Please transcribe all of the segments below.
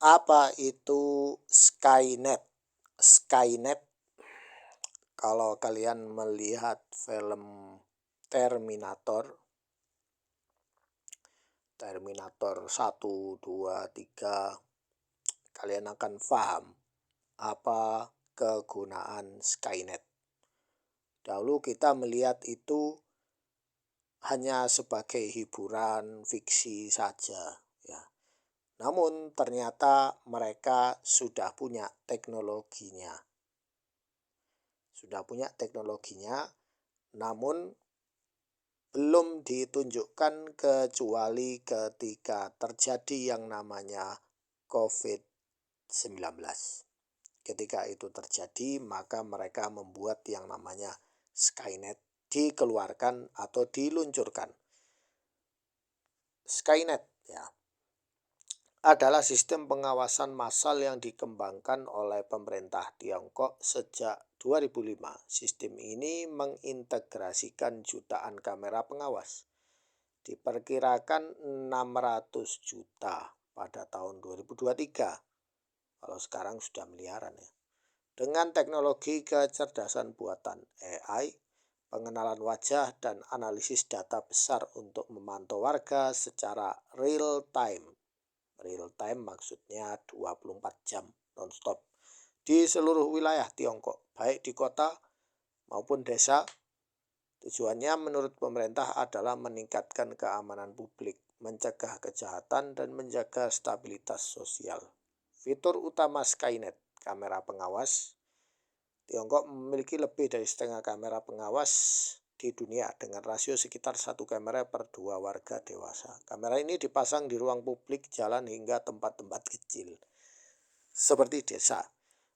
Apa itu Skynet? Skynet, kalau kalian melihat film Terminator, Terminator 1, 2, 3, kalian akan paham apa kegunaan Skynet. Dahulu kita melihat itu hanya sebagai hiburan fiksi saja, ya. Namun ternyata mereka sudah punya teknologinya. Namun belum ditunjukkan kecuali ketika terjadi yang namanya COVID-19. Ketika itu terjadi, maka mereka membuat yang namanya Skynet, dikeluarkan atau diluncurkan. Skynet, ya, adalah sistem pengawasan massal yang dikembangkan oleh pemerintah Tiongkok sejak 2005. Sistem ini mengintegrasikan jutaan kamera pengawas. Diperkirakan 600 juta pada tahun 2023. Kalau sekarang sudah miliaran, ya. Dengan teknologi kecerdasan buatan AI, pengenalan wajah dan analisis data besar untuk memantau warga secara real time. Real time maksudnya 24 jam non-stop di seluruh wilayah Tiongkok, baik di kota maupun desa. Tujuannya menurut pemerintah adalah meningkatkan keamanan publik, mencegah kejahatan, dan menjaga stabilitas sosial. Fitur utama Skynet, kamera pengawas. Tiongkok memiliki lebih dari setengah kamera pengawas di dunia dengan rasio sekitar 1 kamera per 2 warga dewasa. Kamera ini dipasang di ruang publik, jalan, hingga tempat-tempat kecil seperti desa.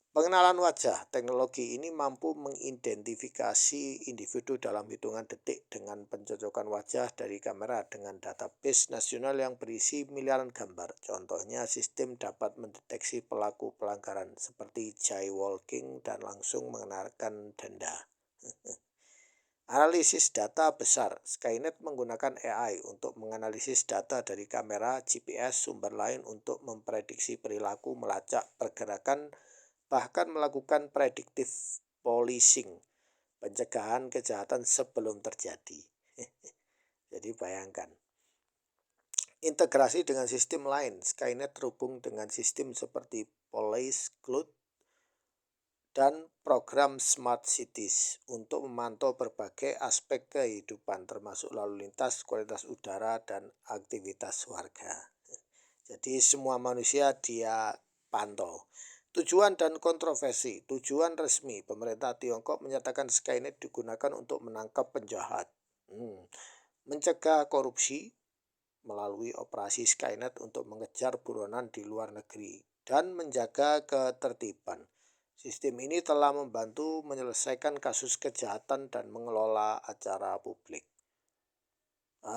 Pengenalan wajah, teknologi ini mampu mengidentifikasi individu dalam hitungan detik dengan pencocokan wajah dari kamera dengan database nasional yang berisi miliaran gambar. Contohnya, sistem dapat mendeteksi pelaku pelanggaran seperti jaywalking dan langsung mengenakan denda. Analisis data besar. Skynet menggunakan AI untuk menganalisis data dari kamera, GPS, sumber lain untuk memprediksi perilaku, melacak pergerakan, bahkan melakukan predictive policing, pencegahan kejahatan sebelum terjadi. Jadi bayangkan. Integrasi dengan sistem lain. Skynet terhubung dengan sistem seperti Police Cloud dan program Smart Cities untuk memantau berbagai aspek kehidupan termasuk lalu lintas, kualitas udara, dan aktivitas warga. Jadi semua manusia dia pantau. Tujuan dan kontroversi. Tujuan resmi, pemerintah Tiongkok menyatakan Skynet digunakan untuk menangkap penjahat, mencegah korupsi melalui operasi Skynet untuk mengejar buronan di luar negeri, dan menjaga ketertiban. Sistem ini telah membantu menyelesaikan kasus kejahatan dan mengelola acara publik.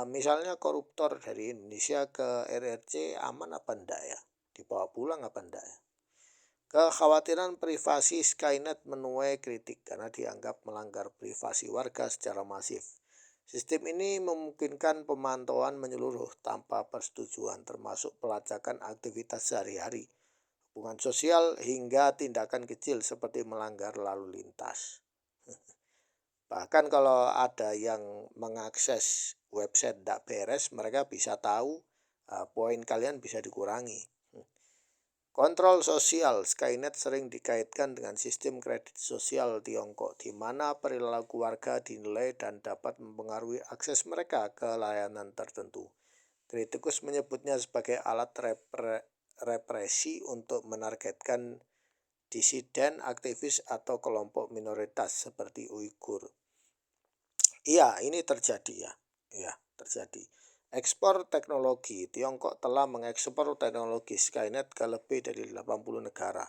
Misalnya koruptor dari Indonesia ke RRC aman apa enggak, ya? Dibawa pulang apa enggak, ya? Kekhawatiran privasi Skynet menuai kritik karena dianggap melanggar privasi warga secara masif. Sistem ini memungkinkan pemantauan menyeluruh tanpa persetujuan, termasuk pelacakan aktivitas sehari-hari, hubungan sosial, hingga tindakan kecil seperti melanggar lalu lintas. Bahkan kalau ada yang mengakses website tidak beres, mereka bisa tahu, poin kalian bisa dikurangi. Kontrol sosial. Skynet sering dikaitkan dengan sistem kredit sosial Tiongkok, di mana perilaku warga dinilai dan dapat mempengaruhi akses mereka ke layanan tertentu. Kritikus menyebutnya sebagai alat represi untuk menargetkan disiden, aktivis, atau kelompok minoritas seperti Uighur. Iya, ini terjadi, ya. Ya, terjadi. Ekspor teknologi. Tiongkok telah mengekspor teknologi Skynet ke lebih dari 80 negara,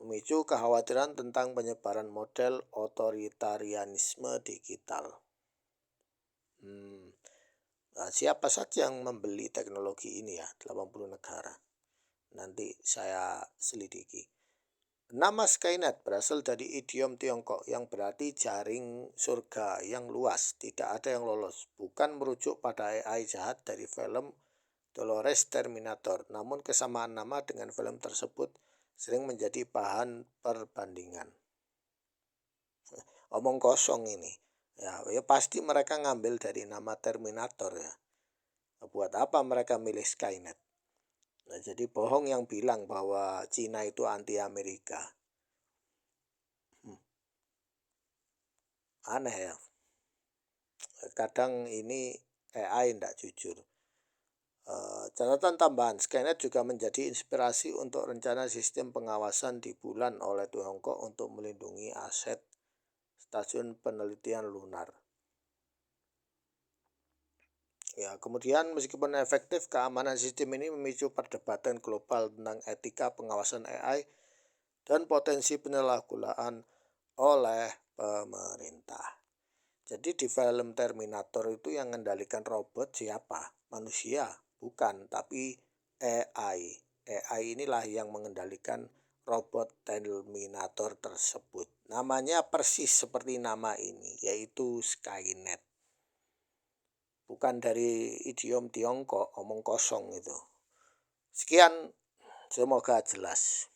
memicu kekhawatiran tentang penyebaran model otoritarianisme digital. Nah, siapa saja yang membeli teknologi ini, ya? 80 negara. Nanti saya selidiki. Nama Skynet berasal dari idiom Tiongkok yang berarti jaring surga yang luas, tidak ada yang lolos, bukan merujuk pada AI jahat dari film Dolores Terminator, namun kesamaan nama dengan film tersebut sering menjadi bahan perbandingan. Omong kosong ini. Ya pasti mereka ngambil dari nama Terminator ya. Buat apa mereka milih Skynet? Nah, jadi bohong yang bilang bahwa Cina itu anti Amerika. Aneh ya. Kadang ini AI tidak jujur. Catatan tambahan, Skynet juga menjadi inspirasi untuk rencana sistem pengawasan di bulan oleh Tiongkok untuk melindungi aset stasiun penelitian lunar. Ya, kemudian meskipun efektif, keamanan sistem ini memicu perdebatan global tentang etika pengawasan AI dan potensi penyalahgunaan oleh pemerintah. Jadi di film Terminator itu yang mengendalikan robot siapa? Manusia, bukan, tapi AI. AI inilah yang mengendalikan robot Terminator tersebut. Namanya persis seperti nama ini, yaitu Skynet. Bukan dari idiom Tiongkok, omong kosong itu. Sekian, semoga jelas.